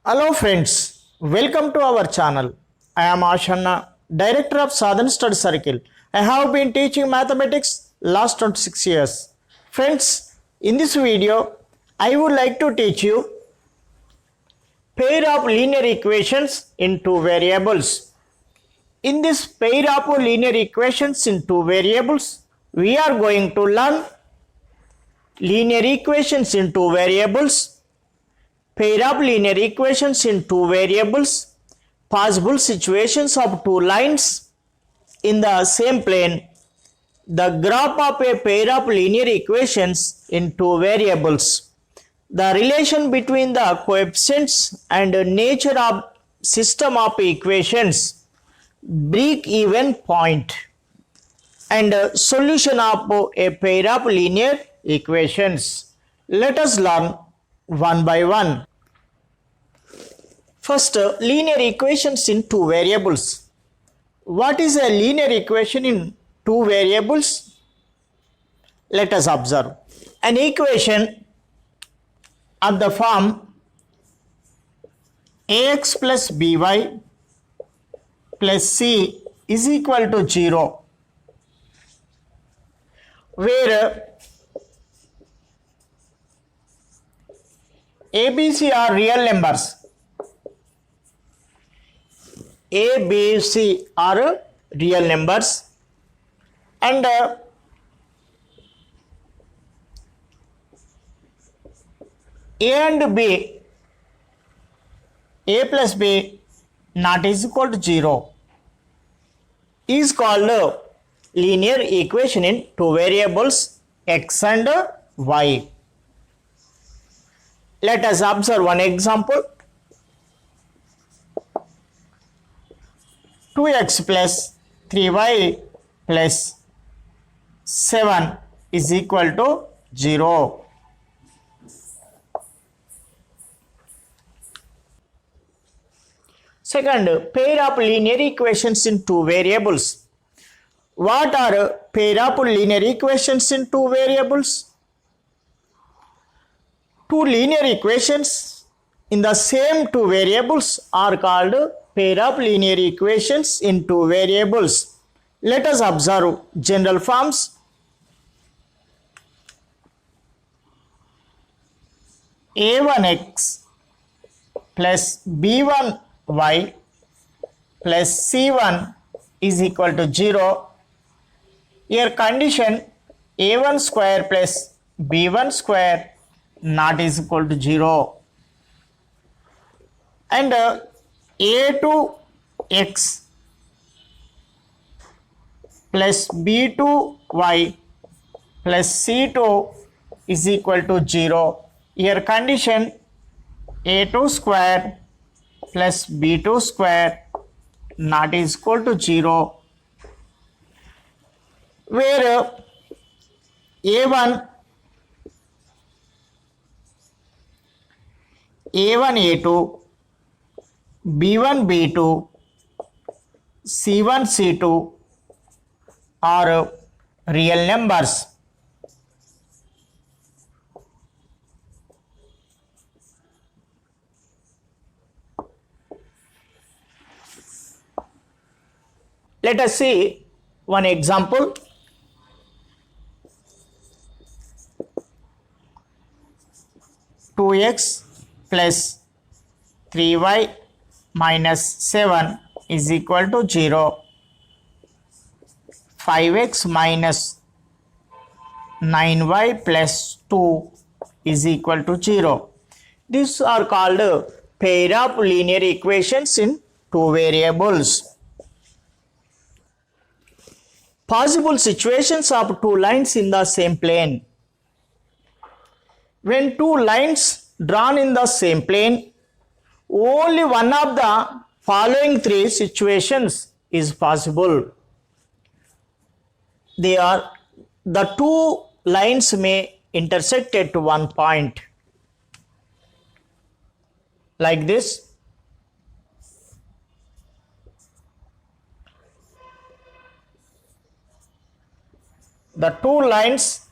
Hello friends, welcome to our channel. I am Ashanna, Director of Sadhan Study Circle. I have been teaching mathematics last 26 years. Friends, in this video, I would like to teach you pair of linear equations in two variables. In this pair of linear equations in two variables, we are going to learn linear equations in two variables, pair of linear equations in two variables, possible situations of two lines in the same plane, the graph of a pair of linear equations in two variables, the relation between the coefficients and nature of system of equations, break-even point, and solution of a pair of linear equations. Let us learn one by one. First, linear equations in two variables. What is a linear equation in two variables? Let us observe. An equation of the form ax plus by plus c is equal to 0, where a, b, c are real numbers. A, B, C are real numbers, and A and B, A plus B not is equal to 0, is called a linear equation in two variables x and y. Let us observe one example. 2x plus 3y plus 7 is equal to 0. Second, pair of linear equations in two variables. What are pair of linear equations in two variables? Two linear equations in the same two variables are called pair of linear equations in two variables. Let us observe general forms. a1x plus b1y plus c1 is equal to 0. Here condition a1 square plus b1 square not is equal to 0. And a2x plus b2y plus c2 is equal to 0. Here condition a2 square plus b2 square not is equal to 0, where a1 a2 b1 b2 c1 c2 are real numbers. Let us see one example. Two x plus 3y minus 7 is equal to 0. 5x minus 9y plus 2 is equal to 0. These are called pair of linear equations in two variables. Possible situations of two lines in the same plane. When two lines drawn in the same plane, only one of the following three situations is possible. They are: the two lines may intersect at one point, like this. The two lines,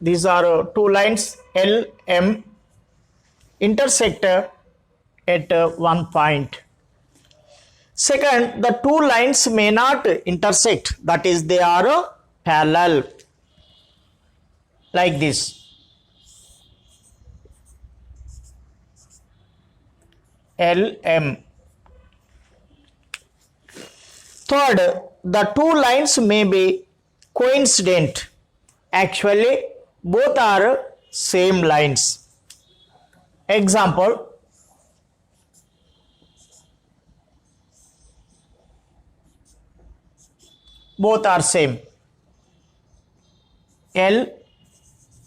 these are two lines L, M, intersect at one point. Second, the two lines may not intersect, that is, they are parallel, like this. LM. Third, the two lines may be coincident. Actually, both are same lines. Example, both are same. L,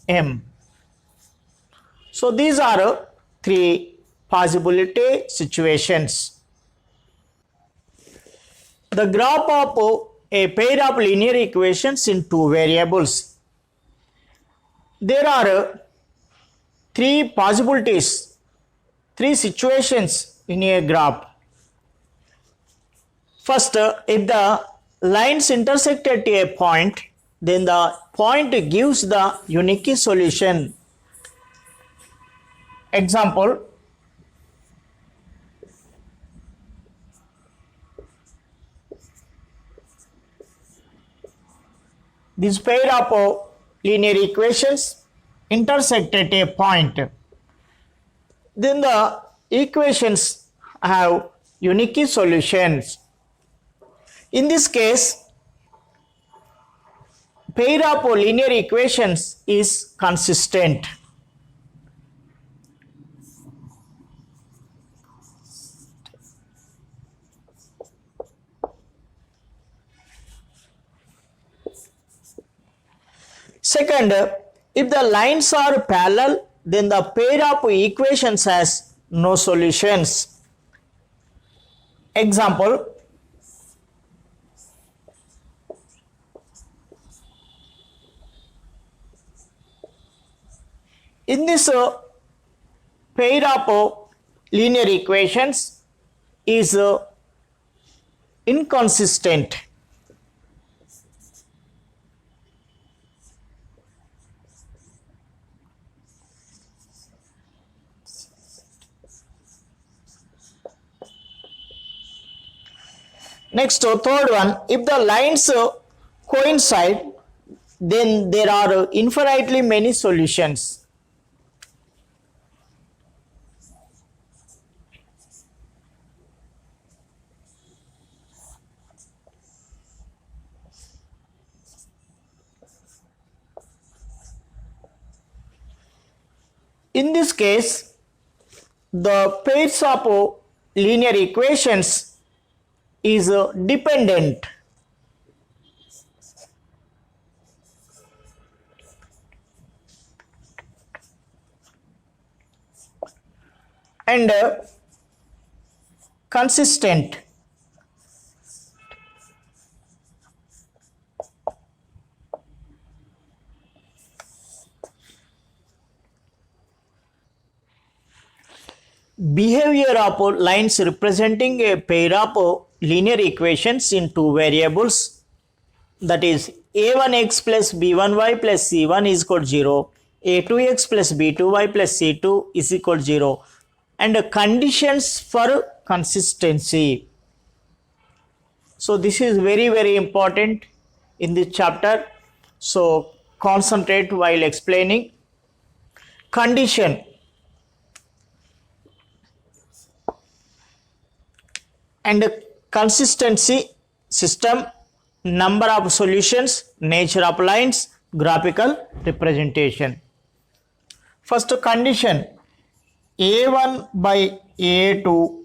M. So these are three possibility situations. The graph of a pair of linear equations in two variables. There are three possibilities, three situations in a graph. First, if the lines intersect at a point, then the point gives the unique solution. Example, this pair of linear equations intersect at a point, then the equations have unique solutions. In this case, pair of linear equations is consistent. Second, if the lines are parallel, then the pair of equations has no solutions. Example, in this pair of linear equations is inconsistent. Next, third one, if the lines coincide, then there are infinitely many solutions. In this case, the pairs of linear equations is dependent. And consistent. Behavior of lines representing a pair of linear equations in two variables, that is a1x plus b1y plus c1 is equal to 0, a2x plus b2y plus c2 is equal to 0, and conditions for consistency. So this is very important in this chapter. So concentrate while explaining. Condition. And consistency, system, number of solutions, nature of lines, graphical representation. First condition, a1 by a2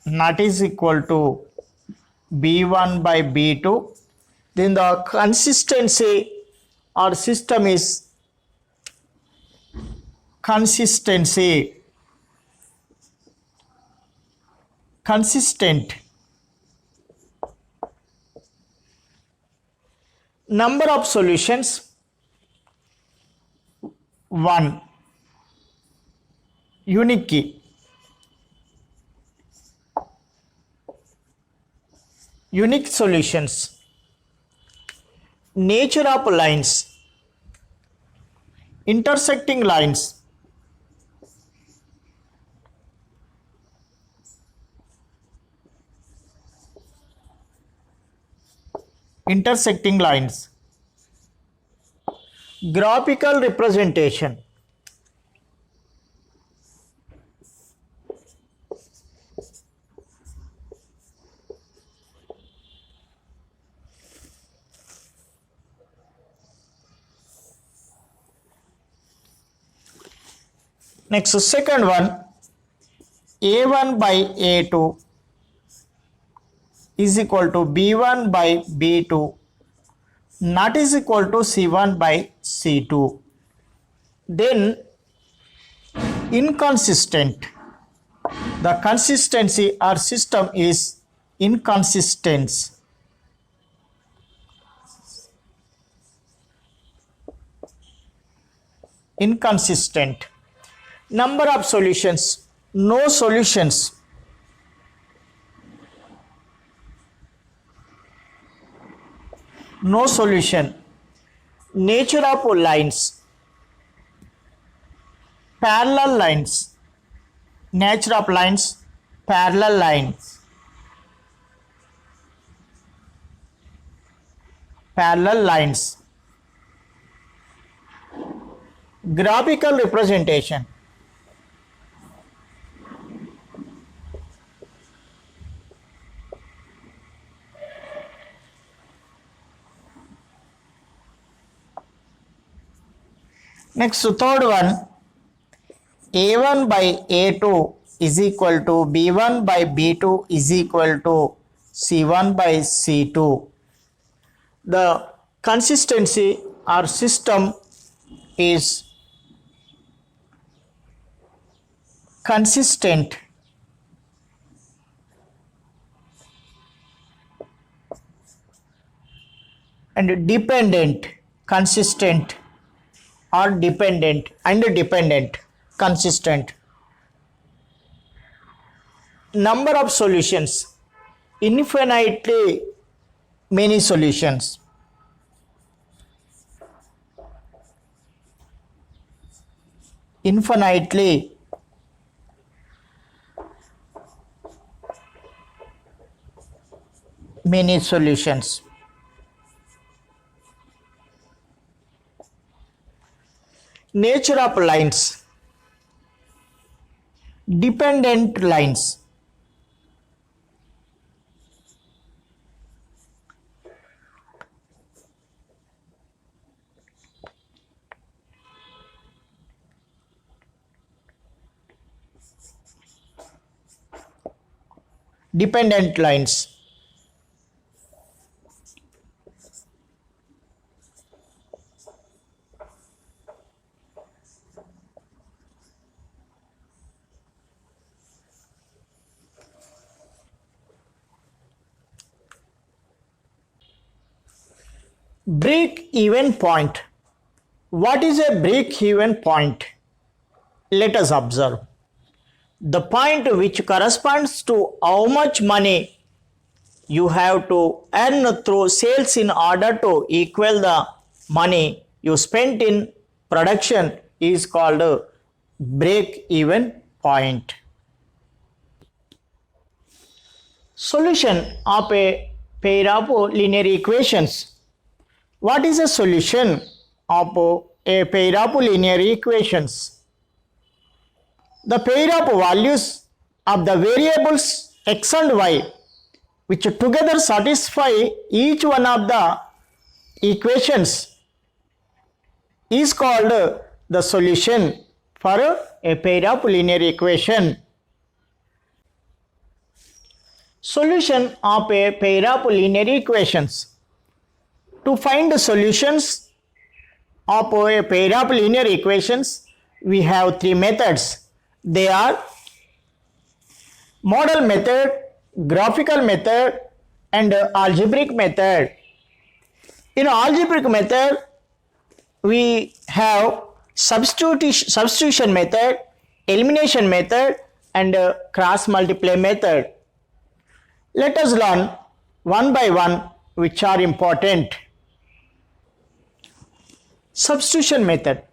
not is equal to b1 by b2, then the consistency or system is consistent. Number of solutions 1. Unique. Unique solutions. Nature of lines. Intersecting lines. intersecting lines. Graphical representation. Next, second one, A1 by A2 is equal to B1 by B2 not is equal to C1 by C2. Then inconsistent. The consistency or system is inconsistent. Inconsistent. Number of solutions, no solutions. No solution. Nature of lines, parallel lines. Nature of lines, parallel lines. Parallel lines. Graphical representation. Next, third one, A1 by A2 is equal to B1 by B2 is equal to C1 by C2. The consistency or system is consistent. And dependent, consistent. Or dependent and dependent, consistent. Number of solutions, infinitely many solutions. Infinitely many solutions. Nature of lines, dependent lines. Dependent lines. Break-even point. What is a break-even point? Let us observe. The point which corresponds to how much money you have to earn through sales in order to equal the money you spent in production is called a break-even point. Solution of a pair of linear equations. What is a solution of a pair of linear equations? The pair of values of the variables x and y which together satisfy each one of the equations is called the solution for a pair of linear equation. Solution of a pair of linear equations. To find the solutions of a pair of linear equations, we have three methods. They are model method, graphical method, and algebraic method. In algebraic method, we have substitution method, elimination method, and cross multiply method. Let us learn one by one which are important. Substitution method.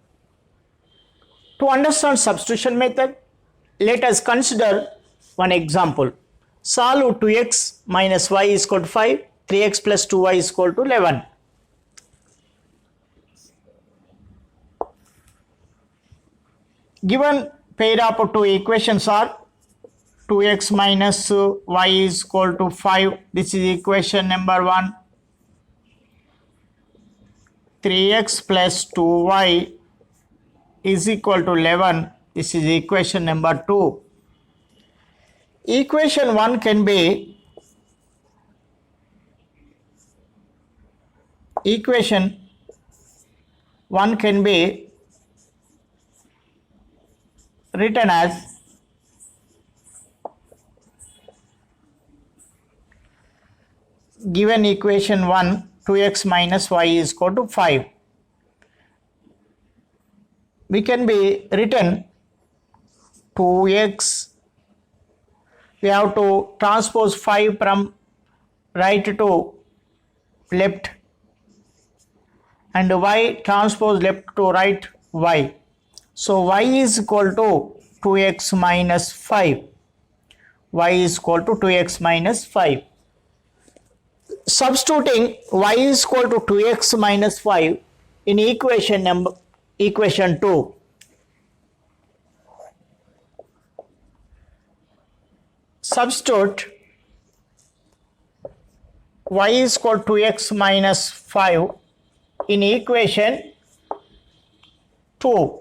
To understand substitution method, let us consider one example. Solve 2x minus y is equal to 5, 3x plus 2y is equal to 11. Given pair of two equations are 2x minus y is equal to 5. This is equation number 1. 3x plus 2y is equal to 11. This is equation number 2. Equation 1 can be written as given equation 1, 2x minus y is equal to 5. We can be written 2x, we have to transpose 5 from right to left, and y transpose left to right y. So y is equal to 2x minus 5. Y is equal to 2x minus 5. Substituting y is equal to 2x minus 5 in equation 2. Substitute y is equal to 2x minus 5 in equation 2.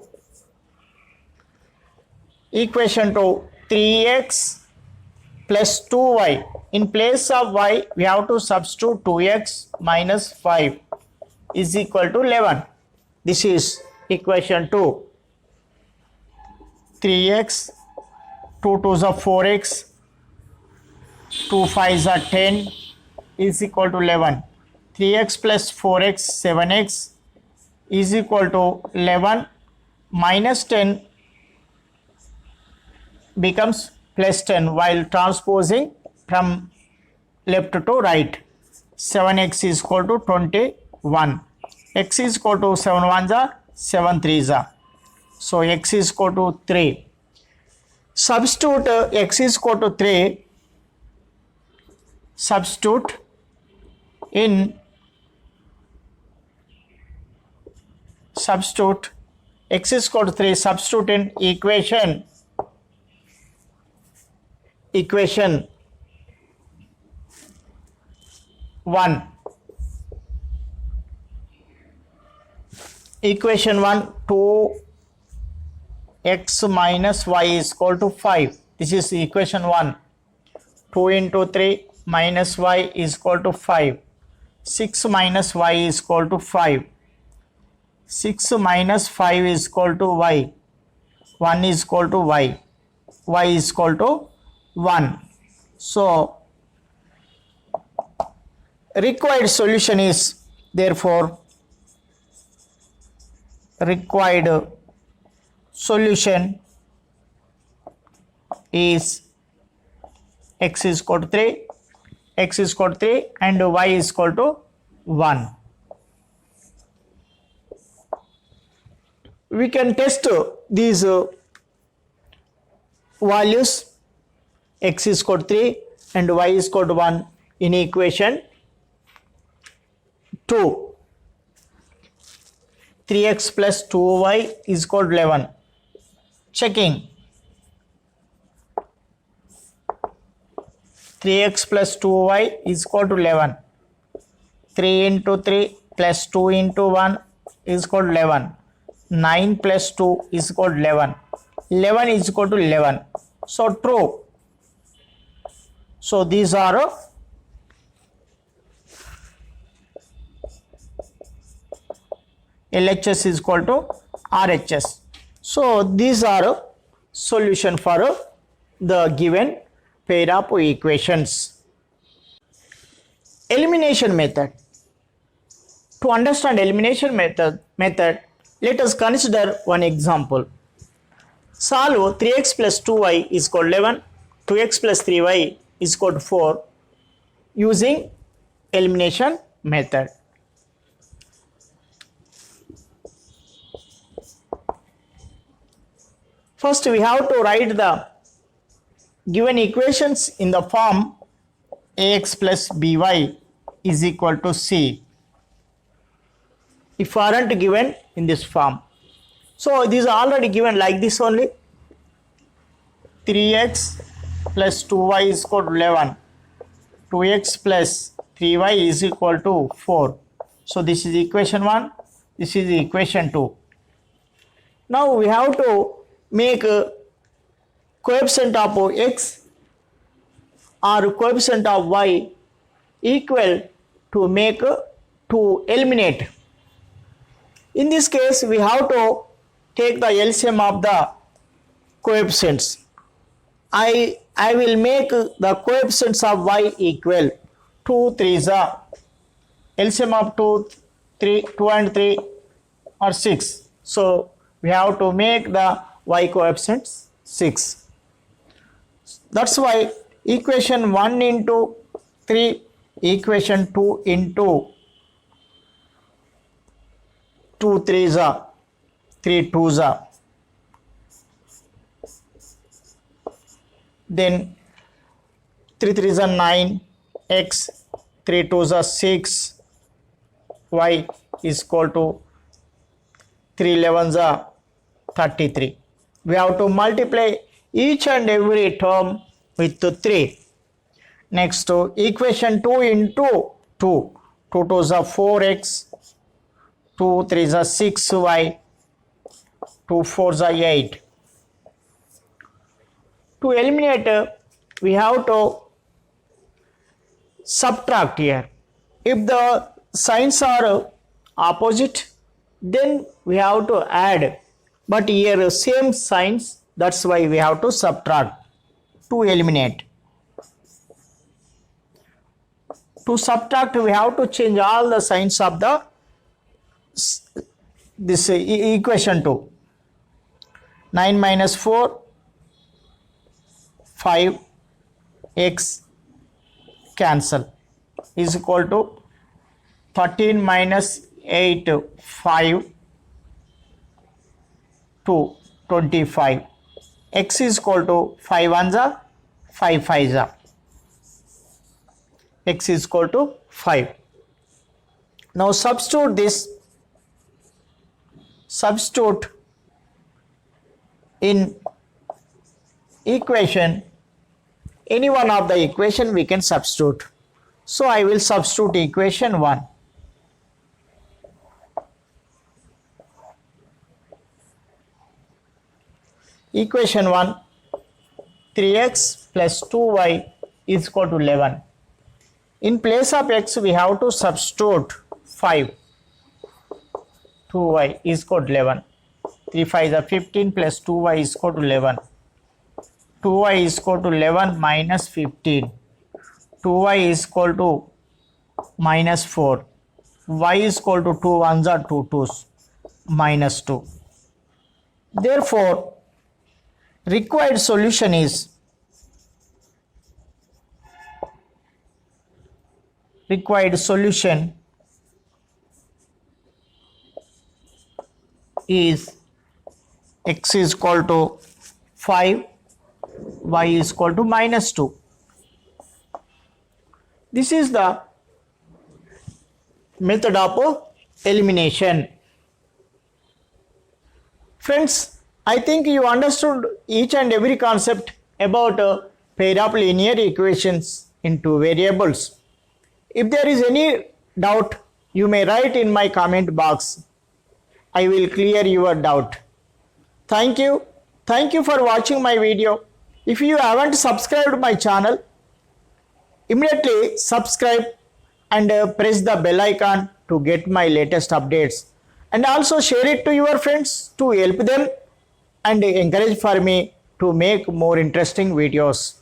Equation 2, 3x plus 2y. In place of y, we have to substitute 2x minus 5 is equal to 11. This is equation 2. 3x, 2 2s are 4x, 2 5s are 10 is equal to 11. 3x plus 4x, 7x is equal to 11. Minus 10 becomes plus 10 while transposing from left to right. 7x is equal to 21. X is equal to 7 1s are 7 3s are. So x is equal to 3. Substitute x is equal to 3. Substitute x is equal to 3. Substitute in equation 1. Equation 1, 2x minus y is equal to 5. This is equation 1. 2 into 3 minus y is equal to 5. 6 minus y is equal to 5. 6 minus 5 is equal to y. 1 is equal to y. Y is equal to 1. So required solution is therefore required solution is x is equal to 3, x is equal to 3 and y is equal to 1. We can test these values x is equal to 3 and y is equal to 1 in equation 2. 3x plus 2y is equal to 11. Checking. 3x plus 2y is equal to 11. 3 into 3 plus 2 into 1 is equal to 11. 9 plus 2 is equal to 11. 11 is equal to 11. So true. So these are LHS is equal to RHS. So these are solution for the given pair of equations. Elimination method. To understand elimination method, let us consider one example. Solve 3x plus 2y is equal to 11, 2x plus 3y is equal to 4 using elimination method. First, we have to write the given equations in the form ax plus by is equal to C if aren't given in this form. So these are already given like this only. 3x plus 2y is equal to 11. 2x plus 3y is equal to 4. So this is equation 1. This is equation 2. Now we have to make a coefficient of x or coefficient of y equal to make to eliminate. In this case, we have to take the LCM of the coefficients. I will make the coefficients of y equal 2 3s are LCM of 2 and 3 are 6. So we have to make the y coefficients 6. That's why equation 1 into 3, equation 2 into 2 3s are 3 2s are. Then 3 3s are 9, x 3 2s are 6, y is equal to 3 11s are 33. We have to multiply each and every term with 3. Next equation 2 into 2, 2 2s are 4x, 2 3s are 6y, 2 4s are 8. To eliminate, we have to subtract here. If the signs are opposite, then we have to add. But here same signs, that's why we have to subtract to eliminate. To subtract, we have to change all the signs of the this equation 2. 9 minus 4, 5, x cancel is equal to 13 minus 8, 5 to 25. X is equal to 5 1s, 5 5s. X is equal to 5. Now substitute this. Substitute in equation, any one of the equation we can substitute. So I will substitute equation 1. Equation 1, 3x plus 2y is equal to 11. In place of x, we have to substitute 5. 2y is equal to 11. 3 5 is 15 plus 2y is equal to 11. 2y is equal to 11 minus 15. 2y is equal to minus 4. Y is equal to 2 1s are 2 2s, minus 2. Therefore, required solution is x is equal to 5, y is equal to minus 2. This is the method of elimination. Friends, I think you understood each and every concept about a pair of linear equations in two variables. If there is any doubt, you may write in my comment box. I will clear your doubt. Thank you. Thank you for watching my video. If you haven't subscribed my channel, immediately subscribe and press the bell icon to get my latest updates. And also share it to your friends to help them and encourage for me to make more interesting videos.